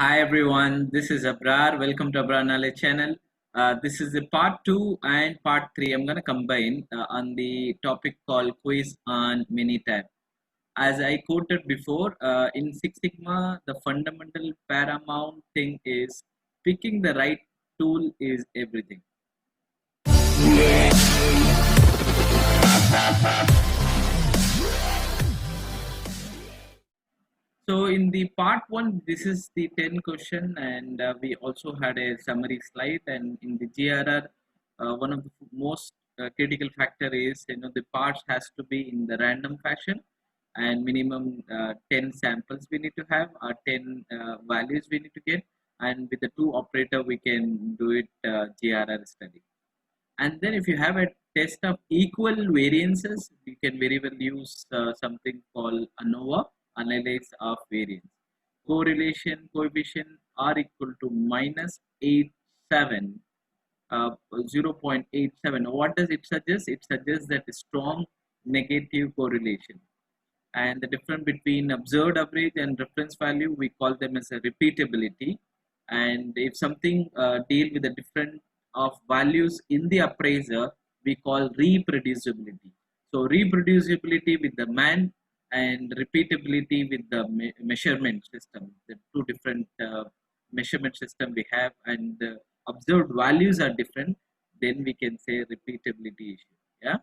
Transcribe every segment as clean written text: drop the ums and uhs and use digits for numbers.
Hi everyone, this is Abrar. Welcome to Abrar Knowledge channel. This is the part 2 and part 3. I'm going to combine on the topic called quiz on Minitab. As I quoted before, in Six Sigma, the fundamental paramount thing is picking the right tool is everything. So in the part 1, this is the 10 question and we also had a summary slide, and in the GRR, one of the most critical factor is the parts has to be in the random fashion, and minimum 10 samples we need to have, or 10 values we need to get, and with the two operator we can do it GRR study. And then if you have a test of equal variances, you can very well use something called ANOVA, analysis of variance. Correlation coefficient are equal to minus 87, 0.87. What does it suggest? It suggests that a strong negative correlation. And the difference between observed average and reference value, we call them as a repeatability. And if something deal with the different of values in the appraiser, we call reproducibility. So reproducibility with the man and repeatability with the measurement system, the two different measurement system we have, and the observed values are different, then we can say repeatability issue. Yeah,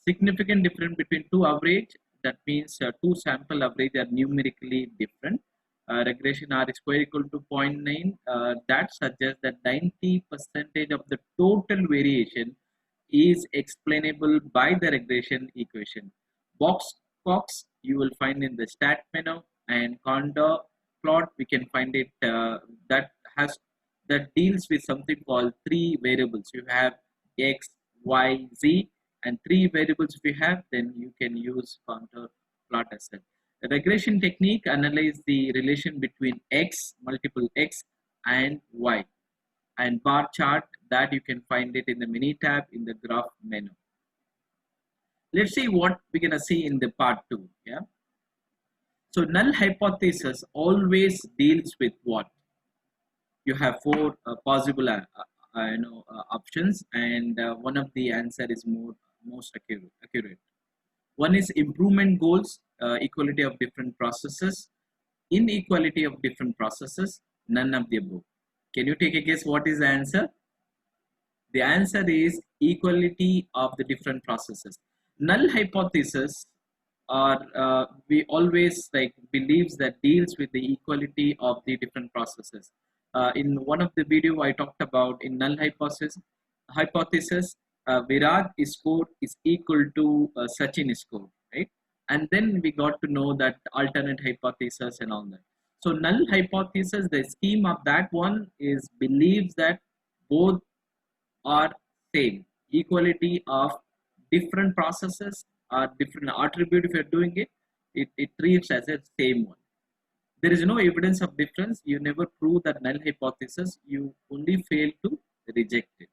significant difference between two average, that means two sample average are numerically different. Regression R is square equal to 0.9. That suggests that 90% of the total variation is explainable by the regression equation. Box Cox you will find in the stat menu, and Condor plot we can find it that has that deals with something called three variables. You have x, y, z, and three variables if you have, then you can use contour plot as well. The regression technique analyze the relation between x, multiple x, and y, and bar chart that you can find it in the Minitab in the graph menu. Let's see what we're gonna see in the part 2. Yeah. So null hypothesis always deals with what? You have four possible options, and one of the answer is most accurate. One is improvement goals, equality of different processes, inequality of different processes, none of the above. Can you take a guess what is the answer? The answer is equality of the different processes. Null hypothesis are we always like believes that deals with the equality of the different processes. In one of the video I talked about in null hypothesis, Viraj score is equal to Sachin score, right? And then we got to know that alternate hypothesis and all that. So null hypothesis, the scheme of that one is believes that both are same, equality of different processes or different attribute. If you're doing it treats as a same one. There is no evidence of difference. You never prove that null hypothesis, you only fail to reject it.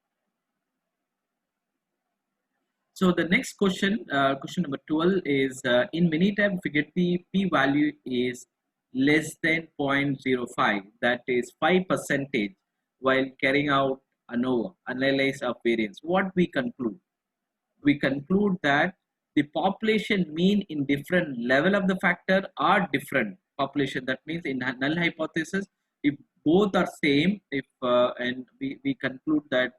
So the next question, question number 12 is in Minitab, if you get the p-value is less than 0.05, that is 5% while carrying out ANOVA, analysis of variance, what we conclude? We conclude that the population mean in different level of the factor are different population. That means in null hypothesis, if both are same, if and we conclude that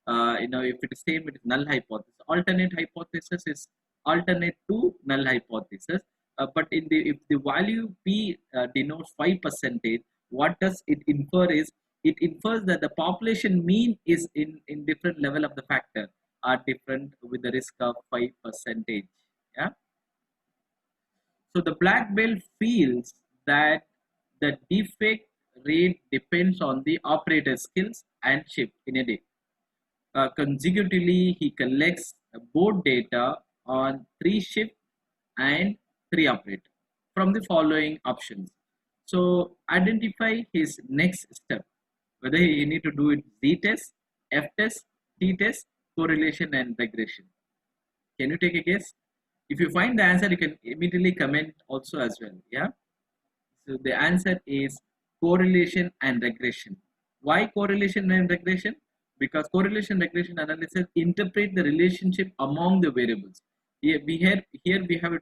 if it is same, it is null hypothesis. Alternate hypothesis is alternate to null hypothesis. But in the if the value p denotes 5%, what does it infer is it infers that the population mean is in different level of the factor are different with the risk of 5%. Yeah. So the black belt feels that the defect rate depends on the operator skills and shift in a day. Consecutively, he collects both data on 3 shift and 3 operator from the following options. So identify his next step, whether you need to do it Z test, F test, T test, correlation and regression. Can you take a guess? If you find the answer, you can immediately comment also as well. Yeah. So the answer is correlation and regression. Why correlation and regression? Because correlation regression analysis interpret the relationship among the variables. Here we have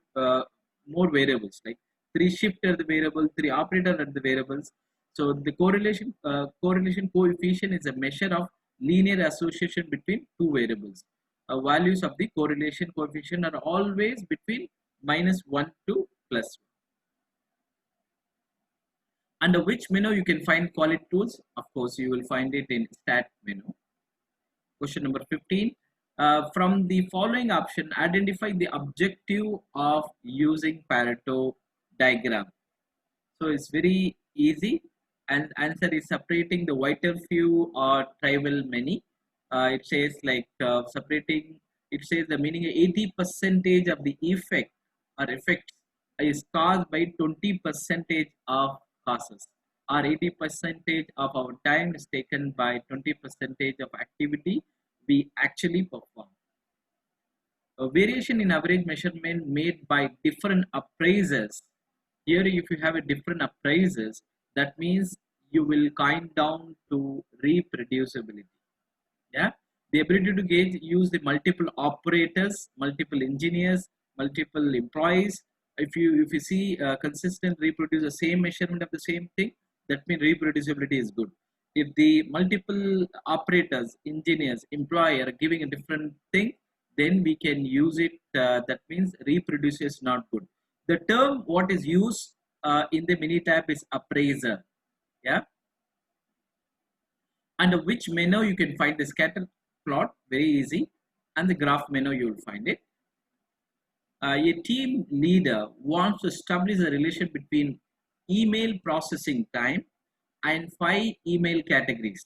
more variables, like three shifter the variable, three operator at the variables. So the correlation coefficient is a measure of linear association between two variables. Values of the correlation coefficient are always between -1 to +1. Under which menu you can find quality tools? Of course, you will find it in stat menu. Question number 15. From the following option, identify the objective of using Pareto diagram. So it's very easy, and answer is separating the vital few or trivial many. It says like separating, it says the meaning 80% of the effect or effects is caused by 20% of causes, or 80% of our time is taken by 20% of activity we actually perform. A variation in average measurement made by different appraisers. Here if you have a different appraisers, that means you will kind down to reproducibility. Yeah, the ability to gauge, use the multiple operators, multiple engineers, multiple employees. If you see consistent reproduce the same measurement of the same thing, that means reproducibility is good. If the multiple operators, engineers, employee are giving a different thing, then we can use it. That means reproduce is not good. The term what is used in the Minitab is appraiser. Yeah, under which menu you can find the scatter plot, very easy, and the graph menu you will find it. A team leader wants to establish a relation between email processing time and 5 email categories.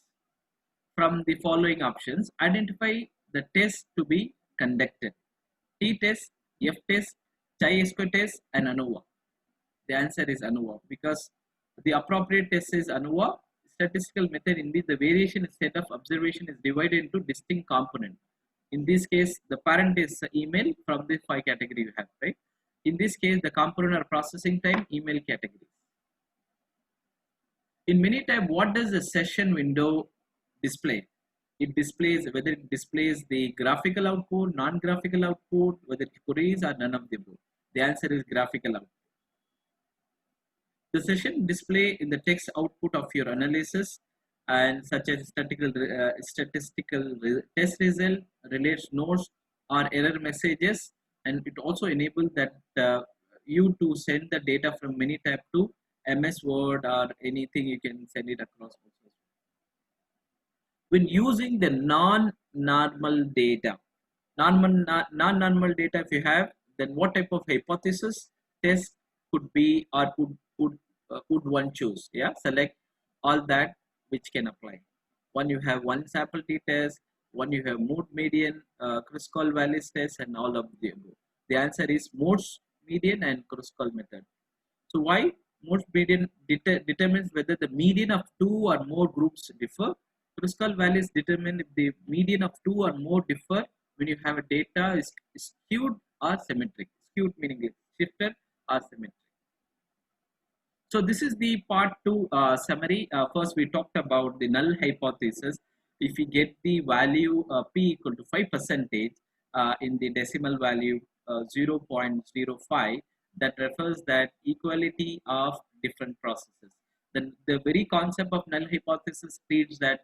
From the following options, identify the test to be conducted: t-test, f-test, chi-square test, and ANOVA. The answer is ANOVA, because the appropriate test is ANOVA, statistical method in which the variation set of observation is divided into distinct components. In this case, the parent is email. From the 5 category you have, right? In this case, the component are processing time, email category. In Minitab, what does the session window display? It displays whether it displays the graphical output, non-graphical output, whether it queries or none of the above. The answer is graphical output. The session display in the text output of your analysis, and such as statistical test result, relates notes or error messages, and it also enables that you to send the data from Minitab to MS Word or anything, you can send it across. When using the non-normal data, non-normal data if you have, then what type of hypothesis test could be, or would one choose? Yeah, select all that which can apply. One you have one sample t-test, one you have mode median, Kruskal-Wallis test, and all of the above. The answer is modes median and Kruskal method. So why? Modes median determines whether the median of two or more groups differ. Kruskal-Wallis determine if the median of two or more differ when you have a data is skewed or symmetric. Skewed meaning shifted or symmetric. So this is the part 2 summary. First we talked about the null hypothesis. If we get the value p equal to 5% in the decimal value 0.05, that refers that equality of different processes. Then the very concept of null hypothesis treats that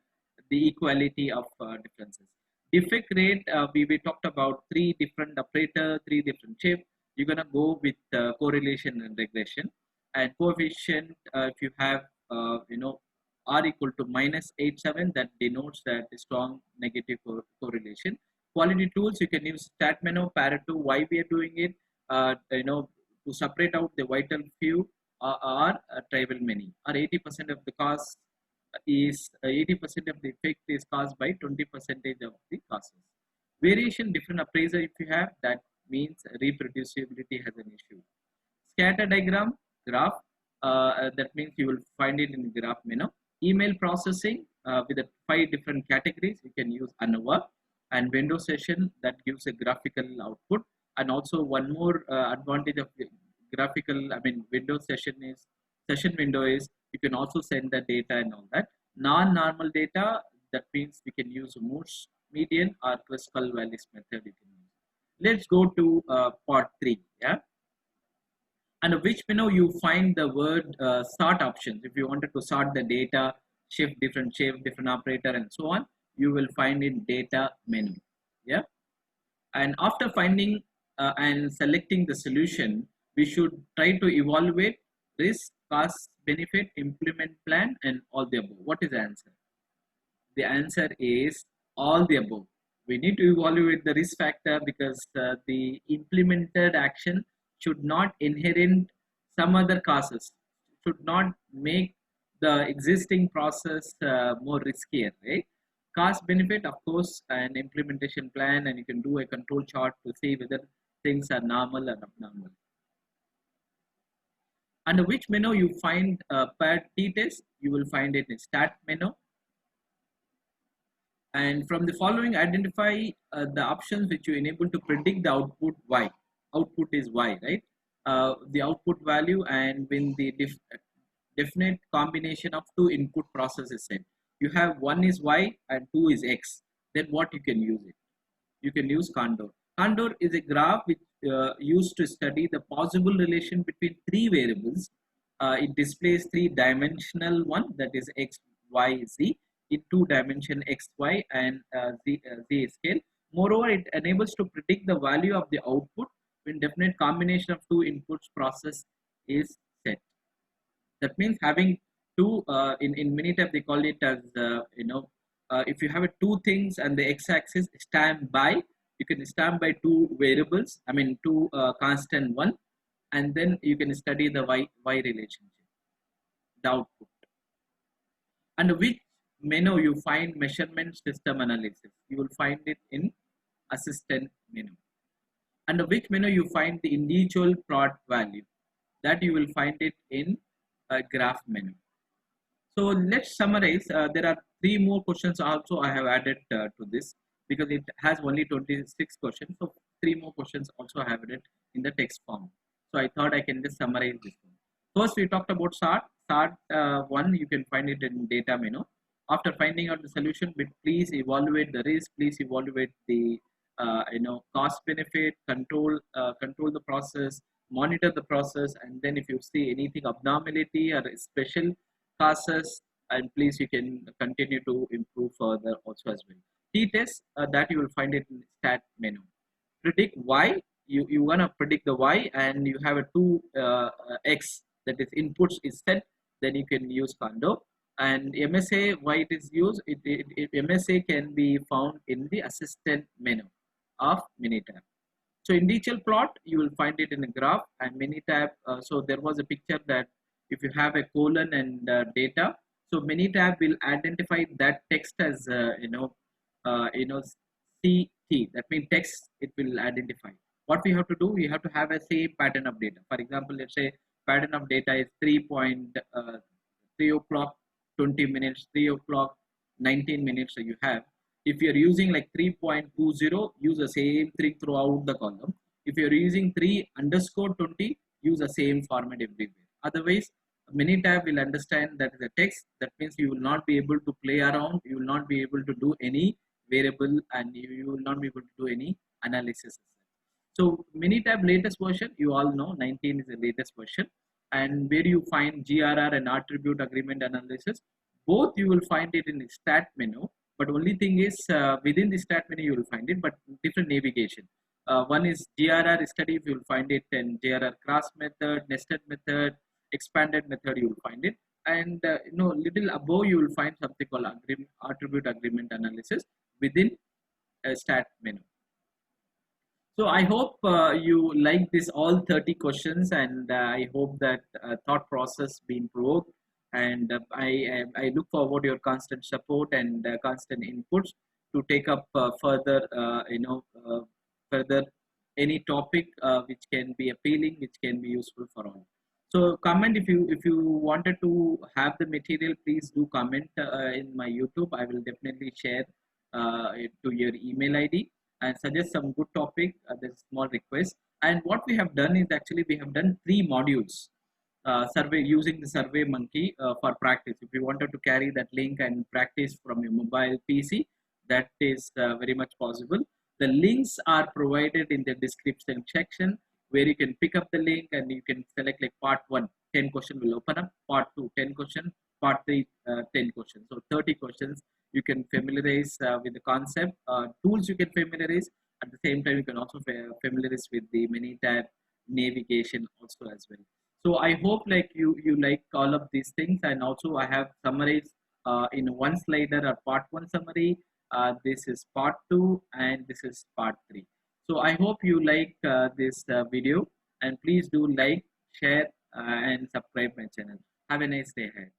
the equality of differences. Defect rate, we talked about 3 different operator, 3 different shape. You're gonna go with correlation and regression. And coefficient, if you have r equal to -87, that denotes that strong negative correlation. Quality tools, you can use stat menu, Pareto. Why we are doing it? To separate out the vital few or trivial many. Or 80% of the cause is 80% of the effect is caused by 20% of the causes. Variation, different appraiser if you have, that means reproducibility has an issue. Scatter diagram, graph, that means you will find it in the graph menu. Email processing with the 5 different categories, you can use ANOVA. And window session, that gives a graphical output. And also one more advantage of graphical, window session window is You can also send the data and all that. Non-normal data, that means we can use Moore's median or Kruskal-Wallis method. You can use. Let's go to part 3. Yeah. Under which menu you find the word sort options. If you wanted to sort the data, shift different operator and so on, you will find in data menu. Yeah. And after finding and selecting the solution, we should try to evaluate risk, cost, benefit, implement plan, and all the above. What is the answer? The answer is all the above. We need to evaluate the risk factor because the implemented action should not inherit some other causes, should not make the existing process more riskier, right? Cost benefit, of course, an implementation plan, and you can do a control chart to see whether things are normal or abnormal. Under which menu you find per t-test, you will find it in stat menu. And from the following, identify the options which you enable to predict the output y. Output is y, right? The output value, and when the definite combination of two input processes set. You have one is y and two is x. Then what you can use it? You can use Condor. Condor is a graph which used to study the possible relation between three variables. It displays three-dimensional one, that is x, y, z, in two-dimension x, y, and z scale. Moreover, it enables to predict the value of the output when definite combination of two inputs process is set. That means having two in Minitab they call it as if you have two things and the x-axis standby, you can stand by two variables, I mean two constant one, and then you can study the y relationship, the output. Under which menu you find measurement system analysis? You will find it in assistant menu. Under which menu you find the individual plot value? That you will find it in a graph menu. So let's summarize. There are three more questions also I have added to this because it has only 26 questions. So three more questions also I have added in the text form. So I thought I can just summarize this one. First, we talked about SART. SART 1, you can find it in data menu. After finding out the solution, please evaluate the risk. Please evaluate the cost benefit, control the process, monitor the process, and then if you see anything abnormality or special causes, and please you can continue to improve further also as well. T-test that you will find it in stat menu. Predict y, you wanna predict the y, and you have a two x, that is inputs is set, then you can use Condor. And MSA, why it is used, MSA can be found in the assistant menu of Minitab. So in detail plot, you will find it in a graph, and Minitab. So there was a picture that if you have a colon and data, so Minitab will identify that text as CT. That means text it will identify. What we have to do, we have to have a same pattern of data. For example, let's say pattern of data is 3 o'clock 20 minutes, 3 o'clock 19 minutes. So you have, if you're using like 3.20, use the same thing throughout the column. If you're using 3_20, use the same format everywhere. Otherwise, Minitab will understand that is a text. That means you will not be able to play around. You will not be able to do any variable, and you will not be able to do any analysis. So Minitab latest version, you all know 19 is the latest version. And where you find GRR and attribute agreement analysis, both you will find it in the stat menu. But only thing is within the stat menu you will find it, but different navigation. One is GRR study, you will find it in GRR cross method, nested method, expanded method, you will find it. And little above you will find something called attribute agreement analysis within a stat menu. So I hope you like this all 30 questions, and I hope that thought process be improved. And I look forward to your constant support and constant inputs to take up further further any topic which can be appealing, which can be useful for all. So comment if you wanted to have the material, please do comment in my YouTube. I will definitely share it to your email ID and suggest some good topic. There's a small request. And what we have done is actually we have done 3 modules. survey using the Survey Monkey for practice. If you wanted to carry that link and practice from your mobile PC, that is very much possible. The links are provided in the description section, where you can pick up the link and you can select like part 1, 10 question will open up, part 2, 10 question, part 3, 10 questions. So 30 questions you can familiarize with the concept. Tools you can familiarize. At the same time, you can also familiarize with the many tab navigation also as well. So I hope like you like all of these things, and also I have summarized in one slider a part 1 summary. This is part 2 and this is part 3. So I hope you like this video, and please do like, share, and subscribe my channel. Have a nice day ahead.